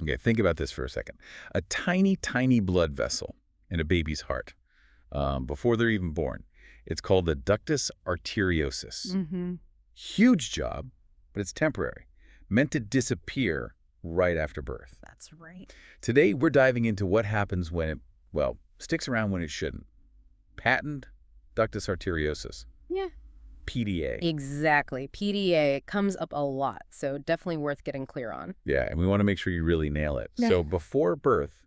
Okay, think about this for a second. A tiny, tiny blood vessel in a baby's heart before they're even born. It's called the ductus arteriosus. Mm-hmm. Huge job, but it's temporary, meant to disappear right after birth. That's right. Today, we're diving into what happens when it, well, sticks around when it shouldn't. Patent ductus arteriosus. Yeah. PDA. Exactly. PDA comes up a lot, so definitely worth getting clear on. Yeah, and we want to make sure you really nail it. Yeah. So before birth,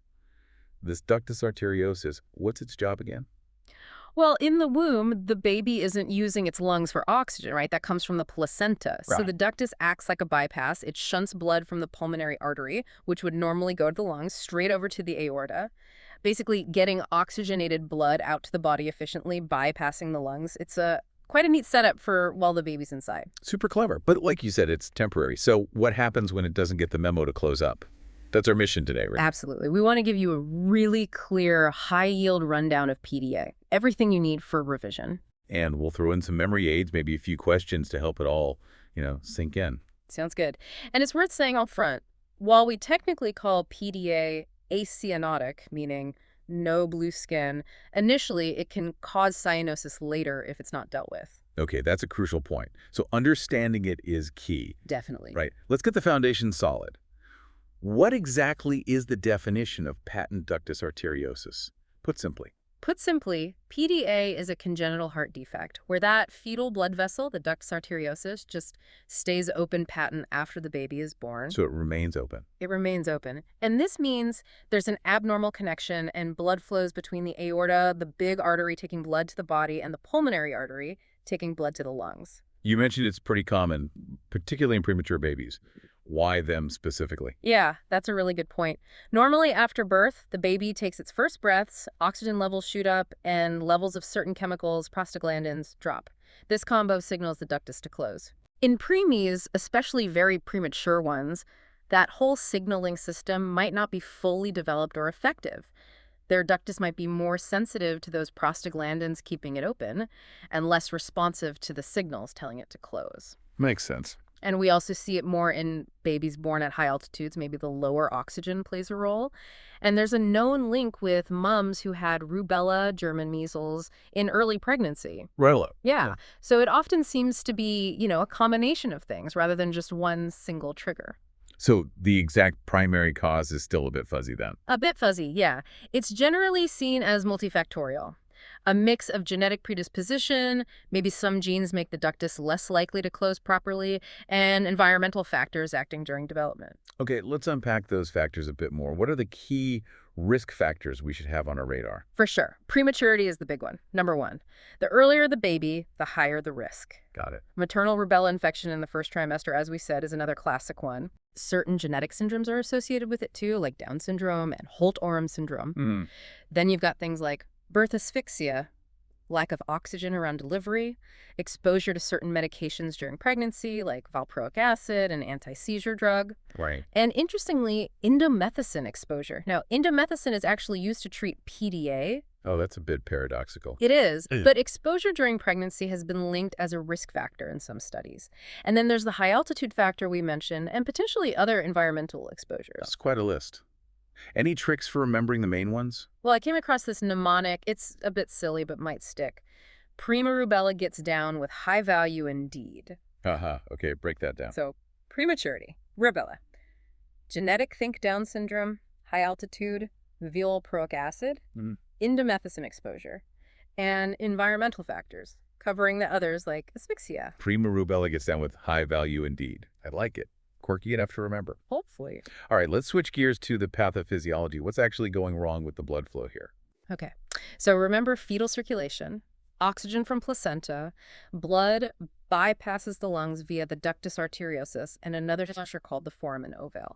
this ductus arteriosus, what's its job again? Well, in the womb, the baby isn't using its lungs for oxygen, right? That comes from the placenta. So Right. the ductus acts like a bypass. It shunts blood from the pulmonary artery, which would normally go to the lungs, straight over to the aorta, basically getting oxygenated blood out to the body efficiently, bypassing the lungs. It's quite a neat setup for while the baby's inside. Super clever. But like you said, it's temporary. So what happens when it doesn't get the memo to close up? That's our mission today, right? Absolutely. We want to give you a really clear, high-yield rundown of PDA. Everything you need for revision. And we'll throw in some memory aids, maybe a few questions to help it all, sink in. Sounds good. And it's worth saying up front, while we technically call PDA acyanotic, meaning no blue skin, initially it can cause cyanosis later if it's not dealt with. Okay, that's a crucial point. So understanding it is key. Definitely. Right. Let's get the foundation solid. What exactly is the definition of patent ductus arteriosus? Put simply. Put simply, PDA is a congenital heart defect where that fetal blood vessel, the ductus arteriosus, just stays open patent after the baby is born. So it remains open. It remains open. And this means there's an abnormal connection and blood flows between the aorta, the big artery taking blood to the body, and the pulmonary artery taking blood to the lungs. You mentioned it's pretty common, particularly in premature babies. Why them specifically? Yeah, that's a really good point. Normally after birth, the baby takes its first breaths, oxygen levels shoot up, and levels of certain chemicals, prostaglandins, drop. This combo signals the ductus to close. In preemies, especially very premature ones, that whole signaling system might not be fully developed or effective. Their ductus might be more sensitive to those prostaglandins keeping it open and less responsive to the signals telling it to close. Makes sense. And we also see it more in babies born at high altitudes. Maybe the lower oxygen plays a role. And there's a known link with moms who had rubella, German measles, in early pregnancy. Rubella. Yeah. So it often seems to be, a combination of things rather than just one single trigger. So the exact primary cause is still a bit fuzzy then? A bit fuzzy, yeah. It's generally seen as multifactorial. A mix of genetic predisposition, maybe some genes make the ductus less likely to close properly, and environmental factors acting during development. Okay, let's unpack those factors a bit more. What are the key risk factors we should have on our radar? For sure. Prematurity is the big one. Number one. The earlier the baby, the higher the risk. Got it. Maternal rubella infection in the first trimester, as we said, is another classic one. Certain genetic syndromes are associated with it too, like Down syndrome and Holt-Oram syndrome. Then you've got things like birth asphyxia, lack of oxygen around delivery, exposure to certain medications during pregnancy, like valproic acid, an anti-seizure drug. Right. And interestingly, indomethacin exposure. Now, indomethacin is actually used to treat PDA. Oh, that's a bit paradoxical. It is, but exposure during pregnancy has been linked as a risk factor in some studies. And then there's the high altitude factor we mentioned, and potentially other environmental exposures. That's quite a list. Any tricks for remembering the main ones? Well, I came across this mnemonic. It's a bit silly, but might stick. Prima rubella gets down with high value indeed. Okay, break that down. So, prematurity, rubella. Genetic think Down syndrome, high altitude, valproic acid, indomethacin exposure, and environmental factors, covering the others like asphyxia. Prima rubella gets down with high value indeed. I like it. Quirky enough to remember. Hopefully. All right, let's switch gears to the pathophysiology. What's actually going wrong with the blood flow here? Okay. So remember fetal circulation, oxygen from placenta, blood bypasses the lungs via the ductus arteriosus and another structure called the foramen ovale.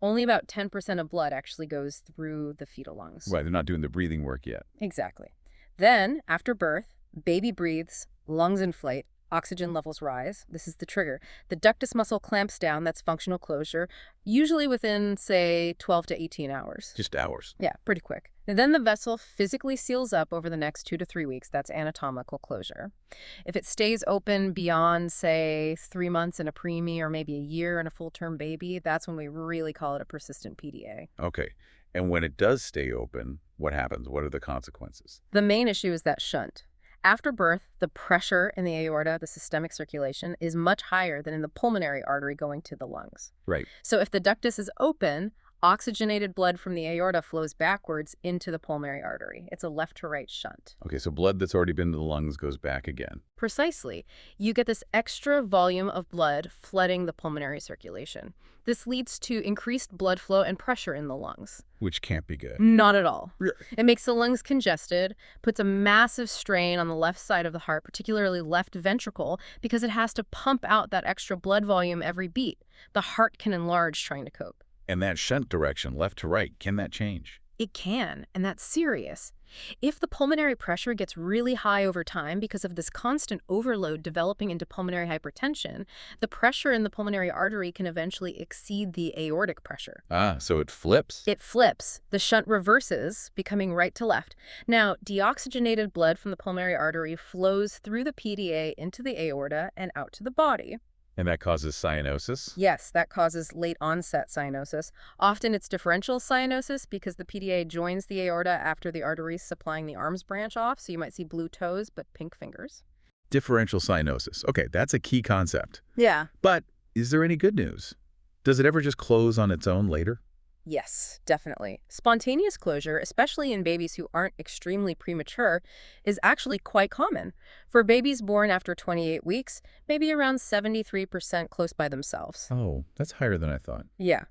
Only about 10% of blood actually goes through the fetal lungs. Right, they're not doing the breathing work yet. Exactly. Then, after birth, baby breathes, lungs inflate, Oxygen levels rise. This is the trigger. The ductus muscle clamps down. That's functional closure, usually within, say, 12 to 18 hours. Just hours. Yeah, pretty quick. And then the vessel physically seals up over the next 2 to 3 weeks. That's anatomical closure. If it stays open beyond, say, 3 months in a preemie or maybe a year in a full-term baby, that's when we really call it a persistent PDA. Okay. And when it does stay open, what happens? What are the consequences? The main issue is that shunt. After birth, the pressure in the aorta, the systemic circulation, is much higher than in the pulmonary artery going to the lungs. Right. So if the ductus is open, oxygenated blood from the aorta flows backwards into the pulmonary artery. It's a left-to-right shunt. Okay, so blood that's already been to the lungs goes back again. Precisely. You get this extra volume of blood flooding the pulmonary circulation. This leads to increased blood flow and pressure in the lungs. Which can't be good. Not at all. Really? It makes the lungs congested, puts a massive strain on the left side of the heart, particularly left ventricle, because it has to pump out that extra blood volume every beat. The heart can enlarge trying to cope. And that shunt direction, left to right, can that change? It can, and that's serious. If the pulmonary pressure gets really high over time because of this constant overload developing into pulmonary hypertension, the pressure in the pulmonary artery can eventually exceed the aortic pressure. Ah, so it flips? It flips. The shunt reverses, becoming right to left. Now, deoxygenated blood from the pulmonary artery flows through the PDA into the aorta and out to the body. And that causes cyanosis? Yes, that causes late-onset cyanosis. Often it's differential cyanosis because the PDA joins the aorta after the arteries supplying the arms branch off, so you might see blue toes but pink fingers. Differential cyanosis. Okay, that's a key concept. Yeah. But is there any good news? Does it ever just close on its own later? Yes, definitely. Spontaneous closure, especially in babies who aren't extremely premature, is actually quite common. For babies born after 28 weeks, maybe around 73% close by themselves. Oh, that's higher than I thought. Yeah.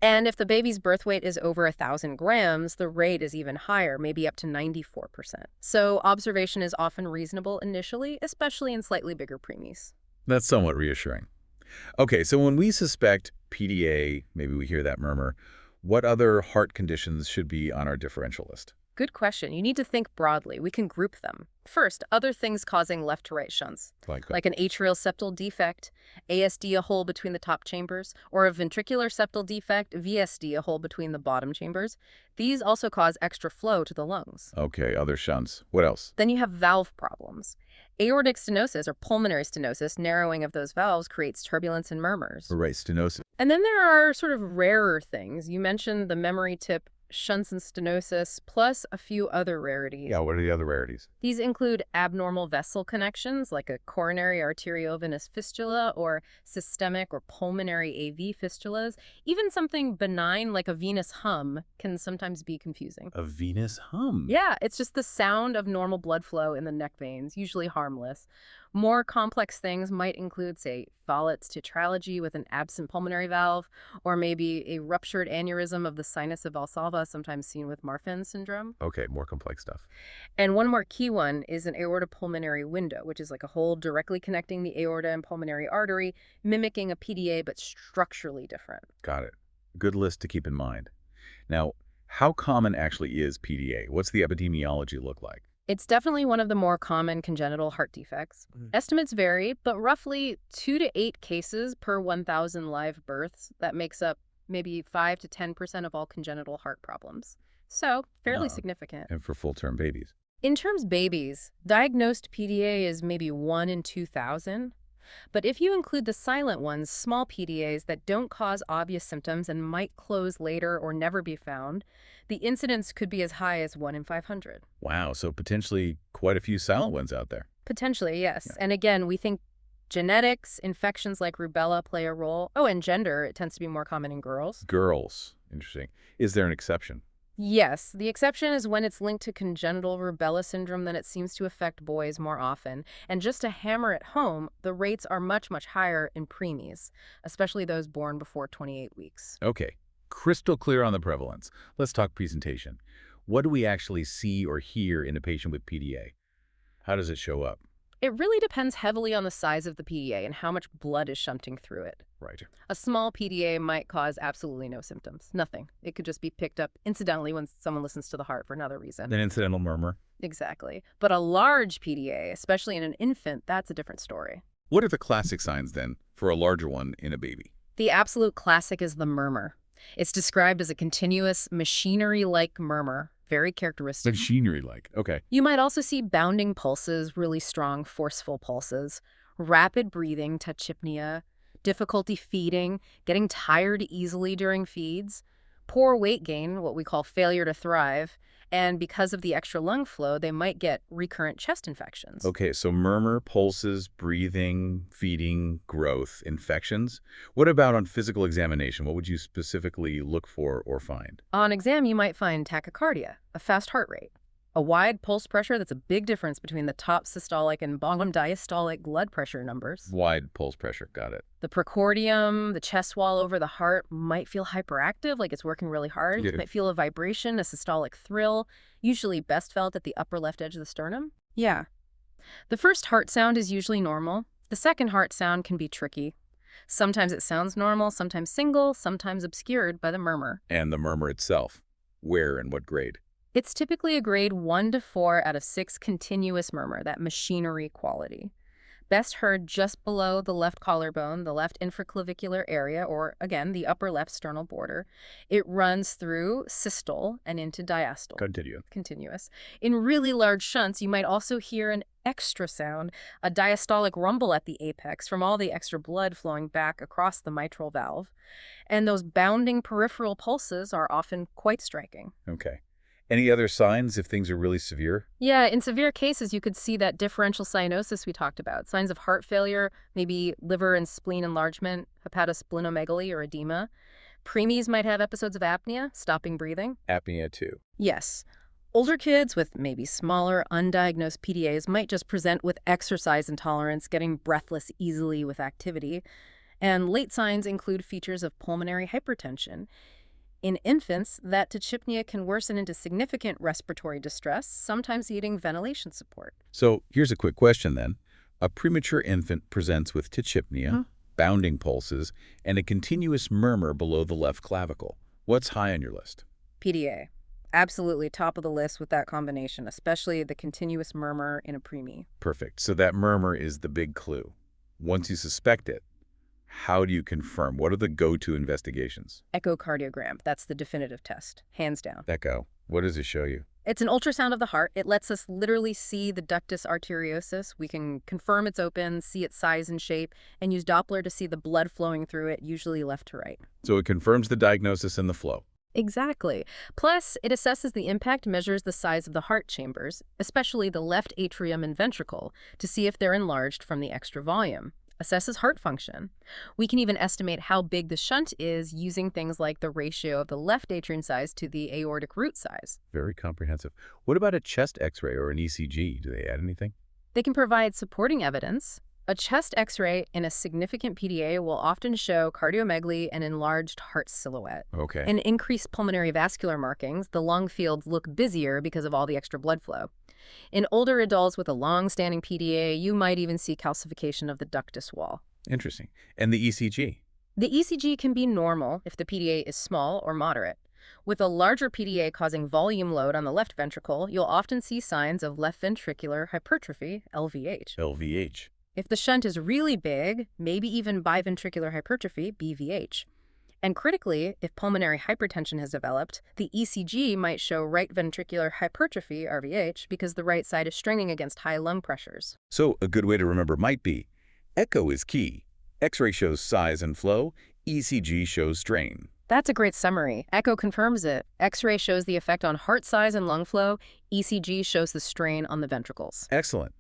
And if the baby's birth weight is over 1,000 grams, the rate is even higher, maybe up to 94%. So observation is often reasonable initially, especially in slightly bigger preemies. That's somewhat reassuring. Okay, so when we suspect PDA, maybe we hear that murmur, what other heart conditions should be on our differential list? Good question. You need to think broadly. We can group them. First, other things causing left-to-right shunts, like an atrial septal defect, ASD, a hole between the top chambers, or a ventricular septal defect, VSD, a hole between the bottom chambers. These also cause extra flow to the lungs. Okay, other shunts. What else? Then you have valve problems. Aortic stenosis or pulmonary stenosis, narrowing of those valves, creates turbulence and murmurs. Right, stenosis. And then there are sort of rarer things. You mentioned the memory tip, shunts and stenosis, plus a few other rarities. Yeah, what are the other rarities? These include abnormal vessel connections, like a coronary arteriovenous fistula or systemic or pulmonary AV fistulas. Even something benign like a venous hum can sometimes be confusing. A venous hum? Yeah, it's just the sound of normal blood flow in the neck veins, usually harmless. More complex things might include, say, Fowlett's tetralogy with an absent pulmonary valve, or maybe a ruptured aneurysm of the sinus of Valsalva, sometimes seen with Marfan syndrome. Okay, more complex stuff. And one more key one is an aortopulmonary window, which is like a hole directly connecting the aorta and pulmonary artery, mimicking a PDA but structurally different. Got it. Good list to keep in mind. Now, how common actually is PDA? What's the epidemiology look like? It's definitely one of the more common congenital heart defects. Estimates vary, but roughly 2 to 8 cases per 1,000 live births. That makes up maybe 5 to 10% of all congenital heart problems. So, fairly significant. And for full-term babies? In terms of babies, diagnosed PDA is maybe 1 in 2,000. But if you include the silent ones, small PDAs that don't cause obvious symptoms and might close later or never be found, the incidence could be as high as 1 in 500. Wow, so potentially quite a few silent ones out there. Potentially, yes. Yeah. And again, we think genetics, infections like rubella play a role. Oh, and gender, it tends to be more common in girls. Girls. Interesting. Is there an exception? Yes, the exception is when it's linked to congenital rubella syndrome, then it seems to affect boys more often. And just to hammer it home, the rates are much, much higher in preemies, especially those born before 28 weeks. Okay, crystal clear on the prevalence. Let's talk presentation. What do we actually see or hear in a patient with PDA? How does it show up? It really depends heavily on the size of the PDA and how much blood is shunting through it. Right. A small PDA might cause absolutely no symptoms. Nothing. It could just be picked up incidentally when someone listens to the heart for another reason. An incidental murmur. Exactly. But a large PDA, especially in an infant, that's a different story. What are the classic signs, then, for a larger one in a baby? The absolute classic is the murmur. It's described as a continuous, machinery-like murmur, very characteristic. Machinery-like. Okay. You might also see bounding pulses, really strong, forceful pulses, rapid breathing, tachypnea, difficulty feeding, getting tired easily during feeds, poor weight gain, what we call failure to thrive, and because of the extra lung flow, they might get recurrent chest infections. Okay, so murmur, pulses, breathing, feeding, growth, infections. What about on physical examination? What would you specifically look for or find? On exam, you might find tachycardia, a fast heart rate, a wide pulse pressure that's a big difference between the top systolic and bottom diastolic blood pressure numbers. Wide pulse pressure, got it. The precordium, the chest wall over the heart, might feel hyperactive, like it's working really hard. Yeah. You might feel a vibration, a systolic thrill, usually best felt at the upper left edge of the sternum. Yeah. The first heart sound is usually normal. The second heart sound can be tricky. Sometimes it sounds normal, sometimes single, sometimes obscured by the murmur. And the murmur itself, where and what grade? It's typically a grade 1 to 4 out of 6 continuous murmur, that machinery quality. Best heard just below the left collarbone, the left infraclavicular area, or again, the upper left sternal border. It runs through systole and into diastole. Continuous. In really large shunts, you might also hear an extra sound, a diastolic rumble at the apex from all the extra blood flowing back across the mitral valve. And those bounding peripheral pulses are often quite striking. Okay. Any other signs if things are really severe? Yeah, in severe cases, you could see that differential cyanosis we talked about, signs of heart failure, maybe liver and spleen enlargement, hepatosplenomegaly or edema. Preemies might have episodes of apnea, stopping breathing. Apnea too. Yes. Older kids with maybe smaller, undiagnosed PDAs might just present with exercise intolerance, getting breathless easily with activity. And late signs include features of pulmonary hypertension. In infants, that tachypnea can worsen into significant respiratory distress, sometimes needing ventilation support. So here's a quick question then. A premature infant presents with tachypnea, bounding pulses, and a continuous murmur below the left clavicle. What's high on your list? PDA. Absolutely top of the list with that combination, especially the continuous murmur in a preemie. Perfect. So that murmur is the big clue. Once you suspect it, how do you confirm? What are the go-to investigations? Echocardiogram. That's the definitive test. Hands down. Echo. What does it show you? It's an ultrasound of the heart. It lets us literally see the ductus arteriosus. We can confirm it's open, see its size and shape, and use Doppler to see the blood flowing through it, usually left to right. So it confirms the diagnosis and the flow. Exactly. Plus, it assesses the impact, measures the size of the heart chambers, especially the left atrium and ventricle, to see if they're enlarged from the extra volume. Assesses heart function. We can even estimate how big the shunt is using things like the ratio of the left atrium size to the aortic root size. Very comprehensive. What about a chest x-ray or an ECG? Do they add anything? They can provide supporting evidence. A chest x-ray in a significant PDA will often show cardiomegaly and enlarged heart silhouette. Okay. And increased pulmonary vascular markings, the lung fields look busier because of all the extra blood flow. In older adults with a long-standing PDA, you might even see calcification of the ductus wall. Interesting. And the ECG? The ECG can be normal if the PDA is small or moderate. With a larger PDA causing volume load on the left ventricle, you'll often see signs of left ventricular hypertrophy, LVH. LVH. If the shunt is really big, maybe even biventricular hypertrophy, BVH. And critically, if pulmonary hypertension has developed, the ECG might show right ventricular hypertrophy, RVH, because the right side is stringing against high lung pressures. So a good way to remember might be, echo is key. X-ray shows size and flow, ECG shows strain. That's a great summary. Echo confirms it. X-ray shows the effect on heart size and lung flow. ECG shows the strain on the ventricles. Excellent.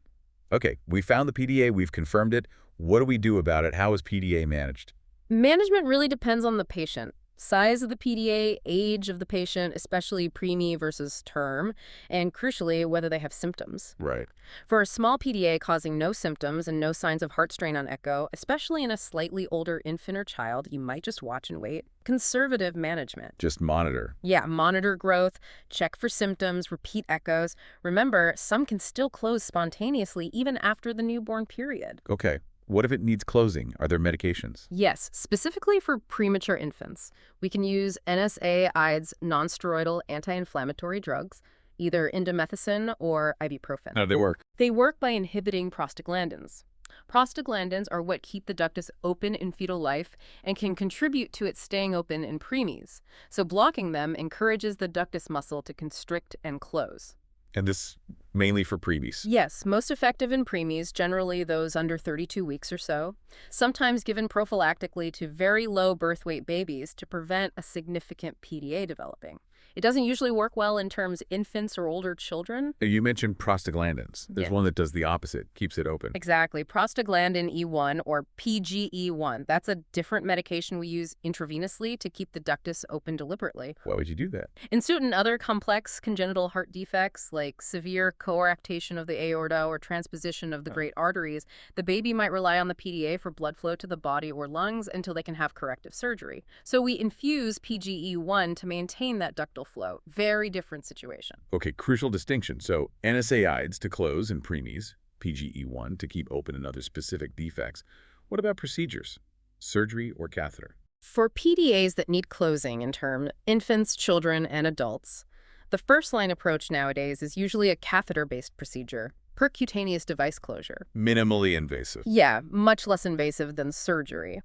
Okay, we found the PDA, we've confirmed it. What do we do about it? How is PDA managed? Management really depends on the patient. Size of the PDA, age of the patient, especially preemie versus term, and crucially, whether they have symptoms. Right. For a small PDA causing no symptoms and no signs of heart strain on echo, especially in a slightly older infant or child, you might just watch and wait. Conservative management. Just monitor. Yeah, monitor growth, check for symptoms, repeat echoes. Remember, some can still close spontaneously even after the newborn period. Okay. What if it needs closing? Are there medications? Yes, specifically for premature infants, we can use NSAIDs nonsteroidal anti-inflammatory drugs, either Indomethacin or ibuprofen. How do they work? They work by inhibiting prostaglandins. Prostaglandins are what keep the ductus open in fetal life and can contribute to it staying open in preemies. So blocking them encourages the ductus muscle to constrict and close. And this mainly for preemies? Yes, most effective in preemies, generally those under 32 weeks or so, sometimes given prophylactically to very low birth weight babies to prevent a significant PDA developing. It doesn't usually work well in terms of infants or older children. You mentioned prostaglandins. There's Yeah. one that does the opposite, keeps it open. Exactly. Prostaglandin E1 or PGE1. That's a different medication we use intravenously to keep the ductus open deliberately. Why would you do that? In certain other complex congenital heart defects, like severe coarctation of the aorta or transposition of the great arteries, the baby might rely on the PDA for blood flow to the body or lungs until they can have corrective surgery. So we infuse PGE1 to maintain that ductal flow. Very different situation. Okay, crucial distinction. So NSAIDs to close in preemies, PGE1 to keep open in other specific defects. What about procedures? Surgery or catheter? For PDAs that need closing in term infants, children, and adults, the first-line approach nowadays is usually a catheter-based procedure, percutaneous device closure. Minimally invasive. Yeah, much less invasive than surgery.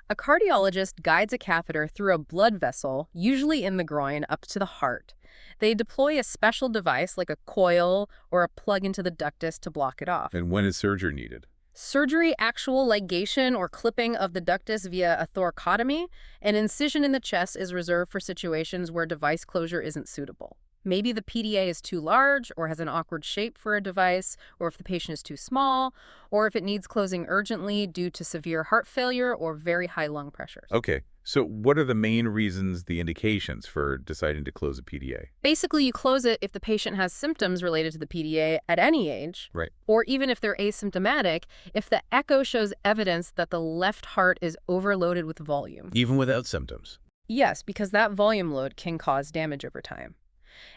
A cardiologist guides a catheter through a blood vessel, usually in the groin, up to the heart. They deploy a special device like a coil or a plug into the ductus to block it off. And when is surgery needed? Surgery, actual ligation or clipping of the ductus via a thoracotomy, an incision in the chest is reserved for situations where device closure isn't suitable. Maybe the PDA is too large or has an awkward shape for a device, or if the patient is too small, or if it needs closing urgently due to severe heart failure or very high lung pressures. Okay, so what are the main reasons, the indications for deciding to close a PDA? Basically, you close it if the patient has symptoms related to the PDA at any age, Right. or even if they're asymptomatic, if the echo shows evidence that the left heart is overloaded with volume. Even without symptoms? Yes, because that volume load can cause damage over time.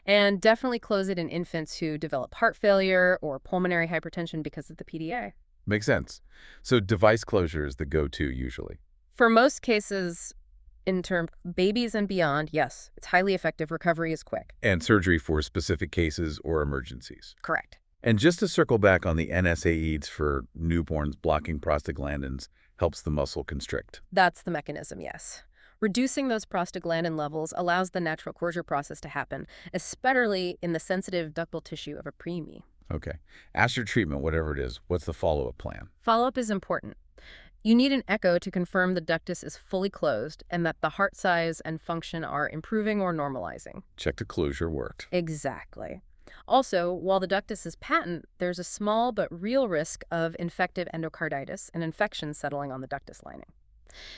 And definitely close it in infants who develop heart failure or pulmonary hypertension because of the PDA. Makes sense. So device closure is the go-to usually. For most cases, in term babies and beyond, yes, it's highly effective. Recovery is quick. And surgery for specific cases or emergencies. Correct. And just to circle back on the NSAIDs for newborns, blocking prostaglandins helps the muscle constrict. That's the mechanism, yes. Reducing those prostaglandin levels allows the natural closure process to happen, especially in the sensitive ductal tissue of a preemie. Okay. After treatment, whatever it is, what's the follow-up plan? Follow-up is important. You need an echo to confirm the ductus is fully closed and that the heart size and function are improving or normalizing. Check the closure worked. Exactly. Also, while the ductus is patent, there's a small but real risk of infective endocarditis and infection settling on the ductus lining.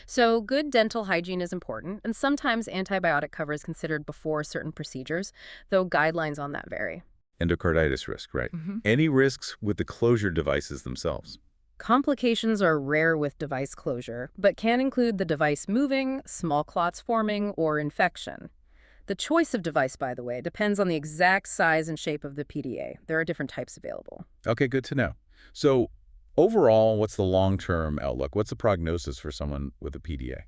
So good dental hygiene is important, and sometimes antibiotic cover is considered before certain procedures, though guidelines on that vary. Endocarditis risk, right. Any risks with the closure devices themselves? Complications are rare with device closure, but can include the device moving, small clots forming, or infection. The choice of device, by the way, depends on the exact size and shape of the PDA. There are different types available. Okay, good to know. So overall, what's the long-term outlook? What's the prognosis for someone with a PDA?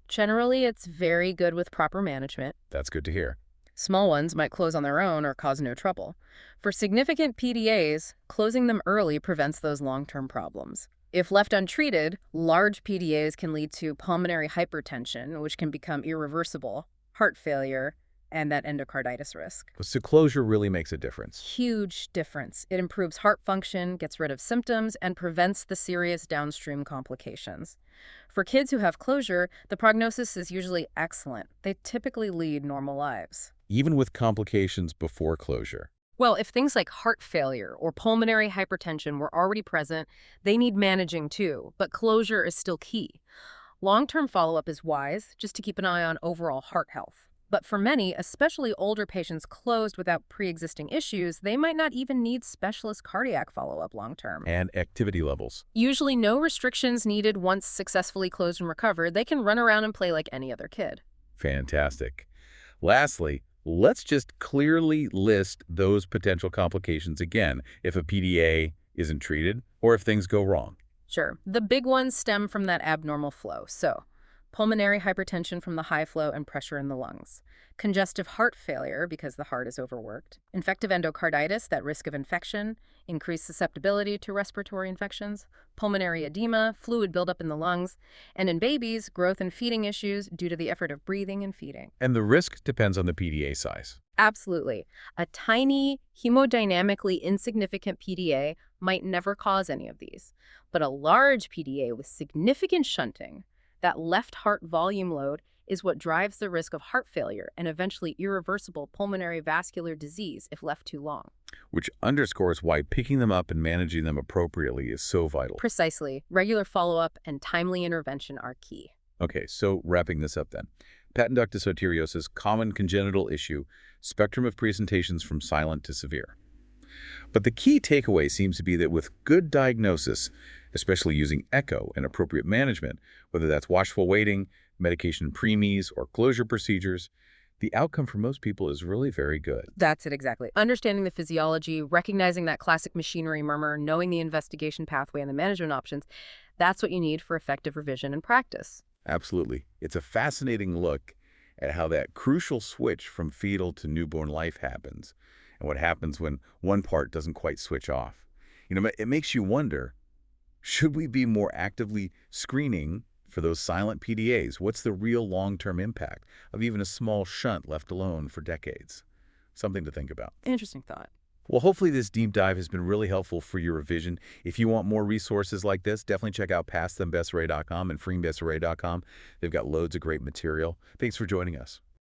Generally, it's very good with proper management. That's good to hear. Small ones might close on their own or cause no trouble. For significant PDAs, closing them early prevents those long-term problems. If left untreated, large PDAs can lead to pulmonary hypertension, which can become irreversible, heart failure, and that endocarditis risk. So closure really makes a difference. Huge difference. It improves heart function, gets rid of symptoms, and prevents the serious downstream complications. For kids who have closure, the prognosis is usually excellent. They typically lead normal lives. Even with complications before closure. Well, if things like heart failure or pulmonary hypertension were already present, they need managing too, but closure is still key. Long-term follow-up is wise, just to keep an eye on overall heart health. But for many, especially older patients closed without pre-existing issues, they might not even need specialist cardiac follow-up long-term. And activity levels. Usually no restrictions needed once successfully closed and recovered. They can run around and play like any other kid. Fantastic. Lastly, let's just clearly list those potential complications again if a PDA isn't treated or if things go wrong. Sure. The big ones stem from that abnormal flow. So, pulmonary hypertension from the high flow and pressure in the lungs. Congestive heart failure because the heart is overworked. Infective endocarditis, that risk of infection. Increased susceptibility to respiratory infections. Pulmonary edema, fluid buildup in the lungs. And in babies, growth and feeding issues due to the effort of breathing and feeding. And the risk depends on the PDA size. Absolutely. A tiny, hemodynamically insignificant PDA might never cause any of these. But a large PDA with significant shunting, that left heart volume load, is what drives the risk of heart failure and eventually irreversible pulmonary vascular disease if left too long. Which underscores why picking them up and managing them appropriately is so vital. Precisely. Regular follow-up and timely intervention are key. Okay, so wrapping this up then. Patent ductus arteriosus, common congenital issue, spectrum of presentations from silent to severe. But the key takeaway seems to be that with good diagnosis, especially using echo and appropriate management, whether that's watchful waiting, medication preemies, or closure procedures, the outcome for most people is really very good. That's it exactly. Understanding the physiology, recognizing that classic machinery murmur, knowing the investigation pathway and the management options, that's what you need for effective revision and practice. Absolutely. It's a fascinating look at how that crucial switch from fetal to newborn life happens and what happens when one part doesn't quite switch off. It makes you wonder, should we be more actively screening for those silent PDAs? What's the real long-term impact of even a small shunt left alone for decades? Something to think about. Interesting thought. Well, hopefully this deep dive has been really helpful for your revision. If you want more resources like this, definitely check out PastTheMSRA.com and FreeMSRA.com. They've got loads of great material. Thanks for joining us.